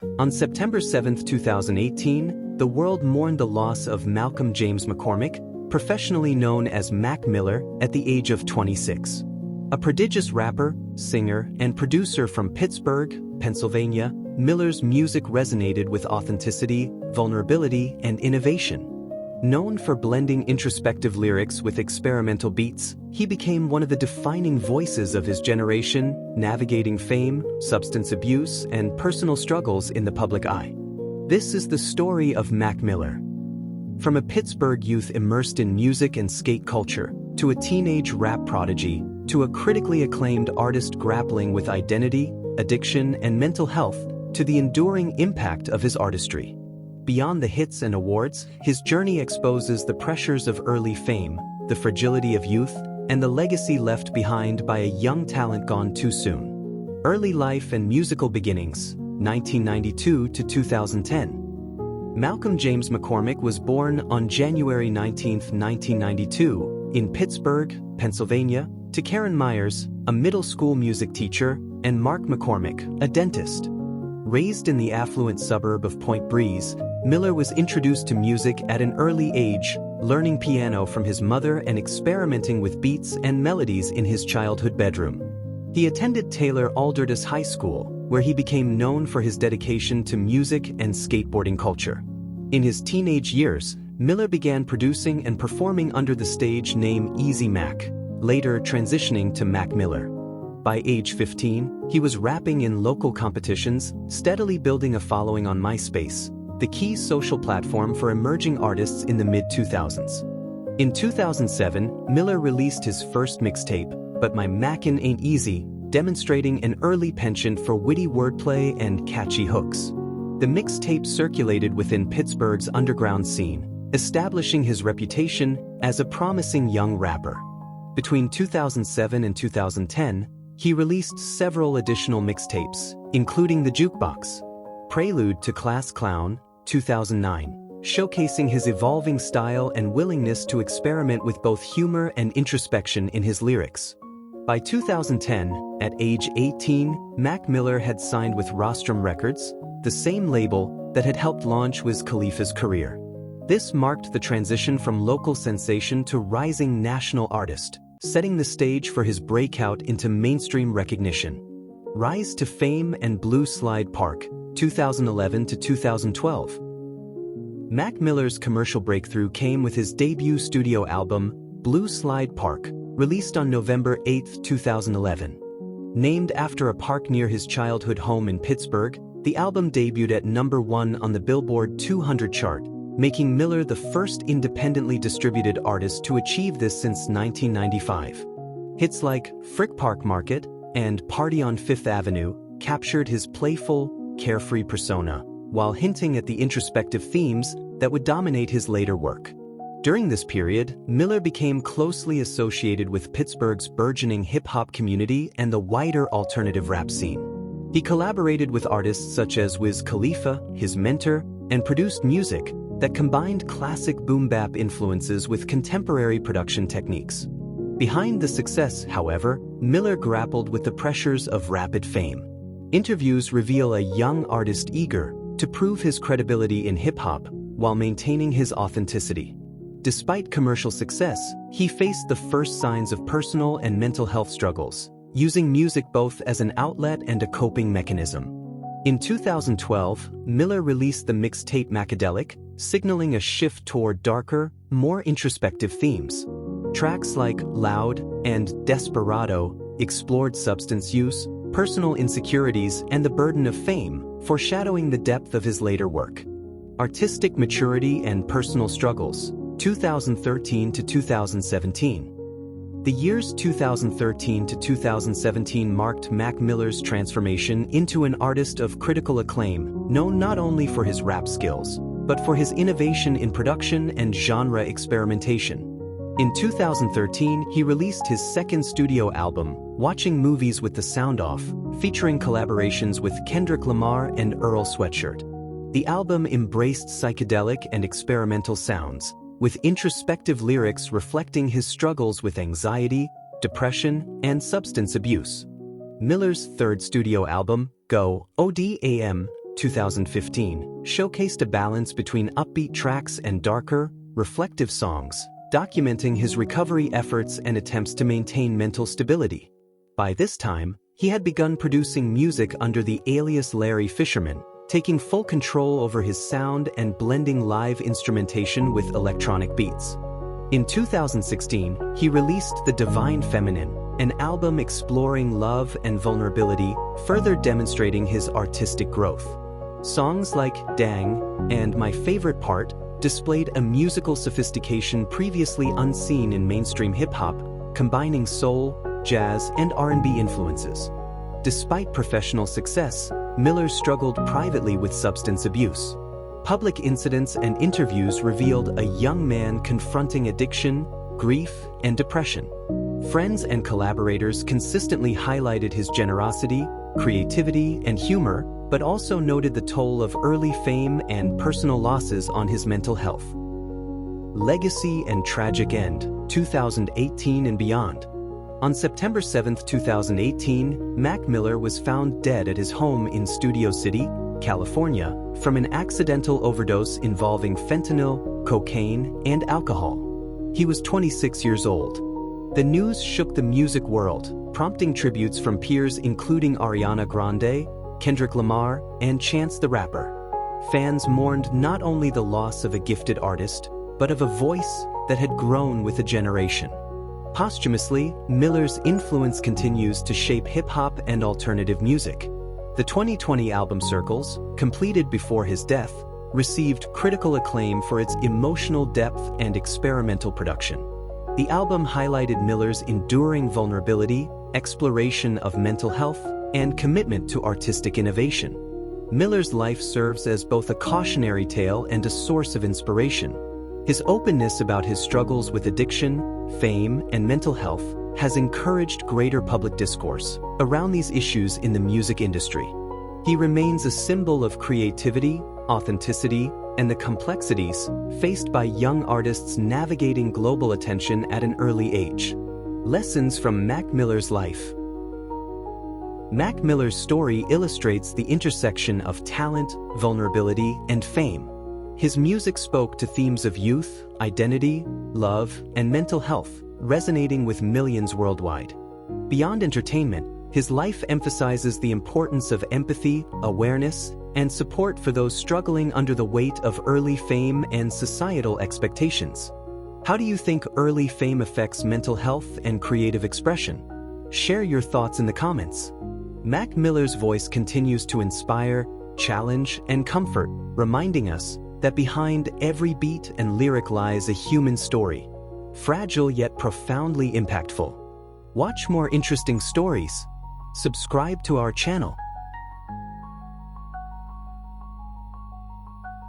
On September 7, 2018, the world mourned the loss of Malcolm James McCormick, professionally known as Mac Miller, at the age of 26. A prodigious rapper, singer, and producer from Pittsburgh, Pennsylvania, Miller's music resonated with authenticity, vulnerability, and innovation. Known for blending introspective lyrics with experimental beats, he became one of the defining voices of his generation, navigating fame, substance abuse, and personal struggles in the public eye. This is the story of Mac Miller. From a Pittsburgh youth immersed in music and skate culture, to a teenage rap prodigy, to a critically acclaimed artist grappling with identity, addiction, and mental health, to the enduring impact of his artistry. Beyond the hits and awards, his journey exposes the pressures of early fame, the fragility of youth, and the legacy left behind by a young talent gone too soon. Early life and musical beginnings, 1992 to 2010. Malcolm James McCormick was born on January 19, 1992, in Pittsburgh, Pennsylvania, to Karen Myers, a middle school music teacher, and Mark McCormick, a dentist. Raised in the affluent suburb of Point Breeze, Miller was introduced to music at an early age, learning piano from his mother and experimenting with beats and melodies in his childhood bedroom. He attended Taylor Alderdice High School, where he became known for his dedication to music and skateboarding culture. In his teenage years, Miller began producing and performing under the stage name Easy Mac, later transitioning to Mac Miller. By age 15, he was rapping in local competitions, steadily building a following on MySpace, the key social platform for emerging artists in the mid-2000s. In 2007, Miller released his first mixtape, But My Mackin' Ain't Easy, demonstrating an early penchant for witty wordplay and catchy hooks. The mixtape circulated within Pittsburgh's underground scene, establishing his reputation as a promising young rapper. Between 2007 and 2010, he released several additional mixtapes, including The Jukebox, Prelude to Class Clown, 2009, showcasing his evolving style and willingness to experiment with both humor and introspection in his lyrics. By 2010, at age 18, Mac Miller had signed with Rostrum Records, the same label that had helped launch Wiz Khalifa's career. This marked the transition from local sensation to rising national artist, setting the stage for his breakout into mainstream recognition. Rise to Fame and Blue Slide Park, 2011 to 2012. Mac Miller's commercial breakthrough came with his debut studio album, Blue Slide Park, released on November 8, 2011. Named after a park near his childhood home in Pittsburgh, the album debuted at #1 on the Billboard 200 chart, making Miller the first independently distributed artist to achieve this since 1995. Hits like Frick Park Market and Party on Fifth Avenue captured his playful, carefree persona, while hinting at the introspective themes that would dominate his later work. During this period, Miller became closely associated with Pittsburgh's burgeoning hip-hop community and the wider alternative rap scene. He collaborated with artists such as Wiz Khalifa, his mentor, and produced music that combined classic boom-bap influences with contemporary production techniques. Behind the success, however, Miller grappled with the pressures of rapid fame. Interviews reveal a young artist eager to prove his credibility in hip-hop while maintaining his authenticity. Despite commercial success, he faced the first signs of personal and mental health struggles, using music both as an outlet and a coping mechanism. In 2012, Miller released the mixtape Macadelic, signaling a shift toward darker, more introspective themes. Tracks like Loud and Desperado explored substance use, personal insecurities, and the burden of fame, foreshadowing the depth of his later work. Artistic maturity and personal struggles, 2013 to 2017. The years 2013 to 2017 marked Mac Miller's transformation into an artist of critical acclaim, known not only for his rap skills, but for his innovation in production and genre experimentation. In 2013, he released his second studio album, Watching Movies with the Sound Off, featuring collaborations with Kendrick Lamar and Earl Sweatshirt. The album embraced psychedelic and experimental sounds, with introspective lyrics reflecting his struggles with anxiety, depression, and substance abuse. Miller's third studio album, Go, ODAM, 2015, showcased a balance between upbeat tracks and darker, reflective songs, documenting his recovery efforts and attempts to maintain mental stability. By this time, he had begun producing music under the alias Larry Fisherman, taking full control over his sound and blending live instrumentation with electronic beats. In 2016, he released The Divine Feminine, an album exploring love and vulnerability, further demonstrating his artistic growth. Songs like Dang and My Favorite Part displayed a musical sophistication previously unseen in mainstream hip-hop, combining soul, jazz, and R&B influences. Despite professional success, Miller struggled privately with substance abuse. Public incidents and interviews revealed a young man confronting addiction, grief, and depression. Friends and collaborators consistently highlighted his generosity, creativity, and humor, but also noted the toll of early fame and personal losses on his mental health. Legacy and Tragic End, 2018 and beyond. On September 7, 2018, Mac Miller was found dead at his home in Studio City, California, from an accidental overdose involving fentanyl, cocaine, and alcohol. He was 26 years old. The news shook the music world, prompting tributes from peers including Ariana Grande, Kendrick Lamar, and Chance the Rapper. Fans mourned not only the loss of a gifted artist, but of a voice that had grown with a generation. Posthumously, Miller's influence continues to shape hip-hop and alternative music. The 2020 album Circles, completed before his death, received critical acclaim for its emotional depth and experimental production. The album highlighted Miller's enduring vulnerability, exploration of mental health, and commitment to artistic innovation. Miller's life serves as both a cautionary tale and a source of inspiration. His openness about his struggles with addiction, fame, and mental health has encouraged greater public discourse around these issues in the music industry. He remains a symbol of creativity, authenticity, and the complexities faced by young artists navigating global attention at an early age. Lessons from Mac Miller's life. Mac Miller's story illustrates the intersection of talent, vulnerability, and fame. His music spoke to themes of youth, identity, love, and mental health, resonating with millions worldwide. Beyond entertainment, his life emphasizes the importance of empathy, awareness, and support for those struggling under the weight of early fame and societal expectations. How do you think early fame affects mental health and creative expression? Share your thoughts in the comments. Mac Miller's voice continues to inspire, challenge, and comfort, reminding us that behind every beat and lyric lies a human story, fragile yet profoundly impactful. Watch more interesting stories. Subscribe to our channel.